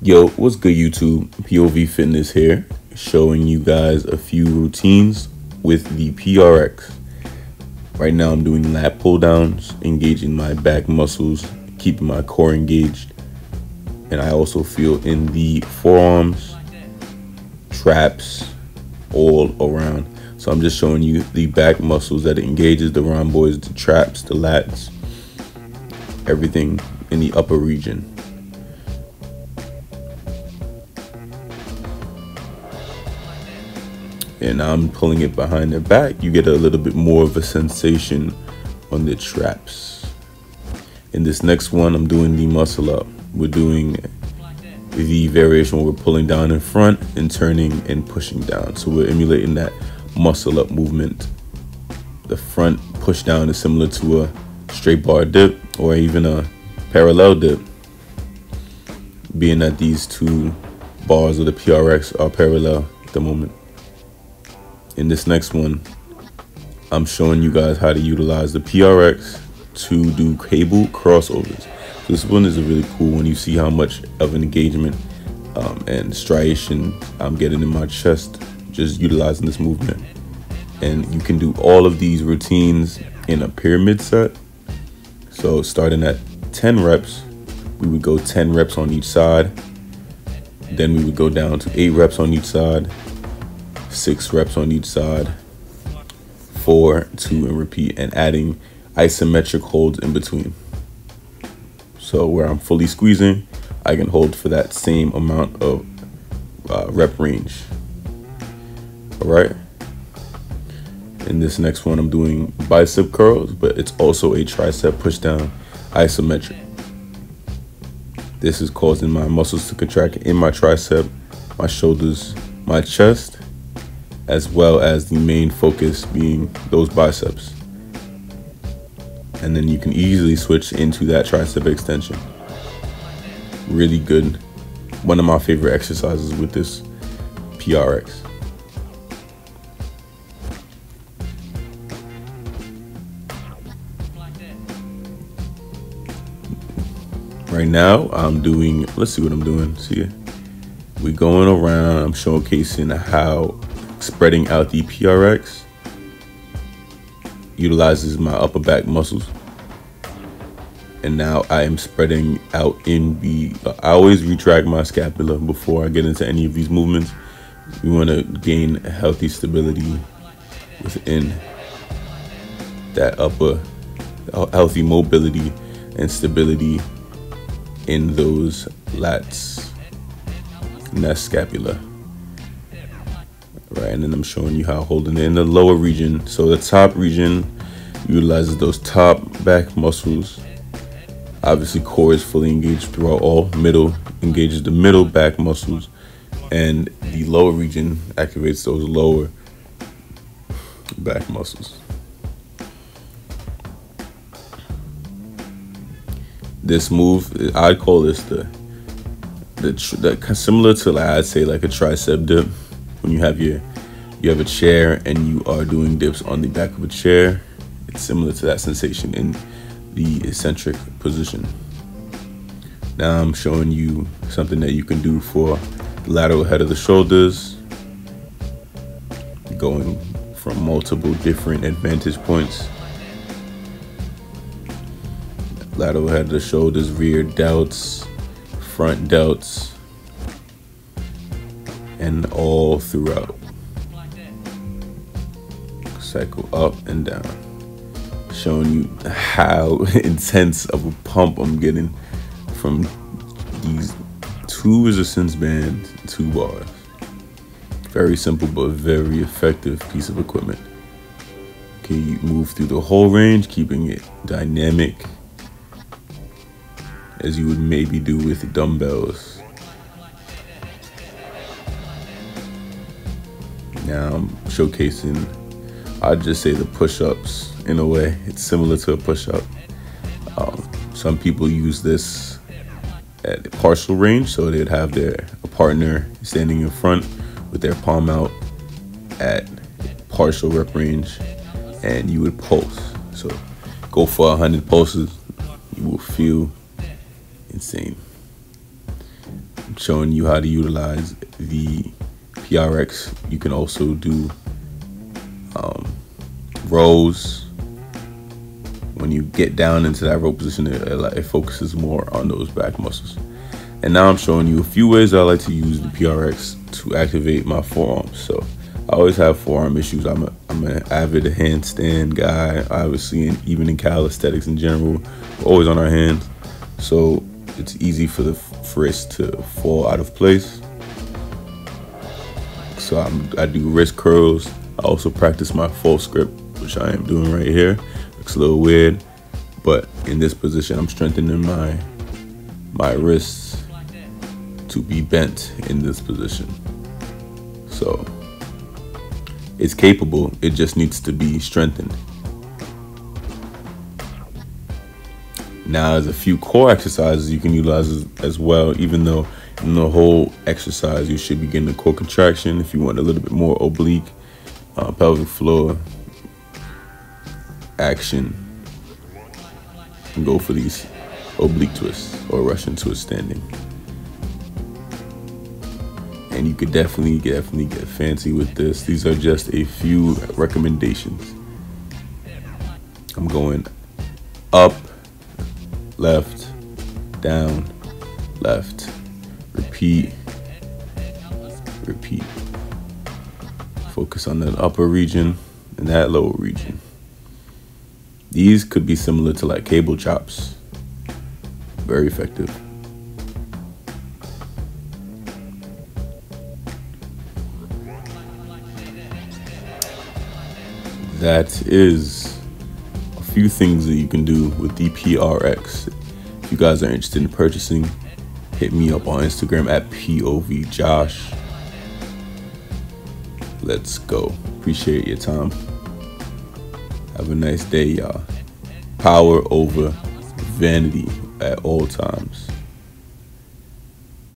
Yo, what's good YouTube? POV Fitness here, showing you guys a few routines with the PRX. Right now I'm doing lat pull downs, engaging my back muscles, keeping my core engaged. And I also feel in the forearms, traps, all around. So I'm just showing you the back muscles that it engages, the rhomboids, the traps, the lats, everything in the upper region. And I'm pulling it behind the back. You get a little bit more of a sensation on the traps. In this next one, I'm doing the muscle up. We're doing the variation where we're pulling down in front and turning and pushing down. So we're emulating that muscle up movement. The front push down is similar to a straight bar dip or even a parallel dip, being that these two bars of the PRX are parallel at the moment. In this next one, I'm showing you guys how to utilize the PRX to do cable crossovers. So this one is a really cool one. You see how much of an engagement and striation I'm getting in my chest just utilizing this movement. And you can do all of these routines in a pyramid set. So starting at 10 reps, we would go 10 reps on each side. Then we would go down to 8 reps on each side, 6 reps on each side, 4, 2, and repeat, and adding isometric holds in between. So where I'm fully squeezing, I can hold for that same amount of rep range. All right. In this next one, I'm doing bicep curls, but it's also a tricep push down isometric. This is causing my muscles to contract in my tricep, my shoulders, my chest, as well as the main focus being those biceps. And then you can easily switch into that tricep extension. Really good. One of my favorite exercises with this PRX. Right now I'm doing, let's see what I'm doing. See, we're going around. I'm showcasing how spreading out the PRX utilizes my upper back muscles. And now I am spreading out in the, I always retract my scapula before I get into any of these movements. We want to gain healthy stability within that upper, healthy mobility and stability in those lats and that scapula. Right, and then I'm showing you how holding it in the lower region. So the top region utilizes those top back muscles. Obviously core is fully engaged throughout all. Middle engages the middle back muscles, and the lower region activates those lower back muscles. This move, I'd call this the similar to, like, I'd say like a tricep dip. When you have a chair and you are doing dips on the back of a chair, it's similar to that sensation in the eccentric position. Now I'm showing you something that you can do for the lateral head of the shoulders, going from multiple different advantage points. Lateral head of the shoulders, rear delts, front delts, and all throughout. Cycle up and down. Showing you how intense of a pump I'm getting from these 2 resistance bands, 2 bars. Very simple but very effective piece of equipment. Okay, you move through the whole range, keeping it dynamic, as you would maybe do with dumbbells. Now I'm showcasing, I'd just say the push-ups. In a way, it's similar to a push-up. Some people use this at partial range, so they'd have a partner standing in front with their palm out at partial rep range, and you would pulse. So go for 100 pulses, you will feel insane. showing you how to utilize the PRX. You can also do rows. When you get down into that row position, it focuses more on those back muscles. And now I'm showing you a few ways I like to use the PRX to activate my forearms. So I always have forearm issues. I'm an avid handstand guy, obviously, and even in calisthenics in general, we're always on our hands. So it's easy for the wrist to fall out of place. So I do wrist curls. I also practice my false grip, which I am doing right here. Looks a little weird, but in this position, I'm strengthening my wrists to be bent in this position. So it's capable, it just needs to be strengthened. Now there's a few core exercises you can utilize as well, even though in the whole exercise you should be getting a core contraction. If you want a little bit more oblique, pelvic floor action, and go for these oblique twists or Russian twist standing. And you could definitely get fancy with this. These are just a few recommendations. I'm going up, left, down, left, repeat, repeat. Focus on that upper region and that lower region. These could be similar to like cable chops. Very effective. That is a few things that you can do with the PRX. If you guys are interested in purchasing, hit me up on Instagram at POV Josh. Let's go. Appreciate your time. Have a nice day, y'all. Power over vanity at all times.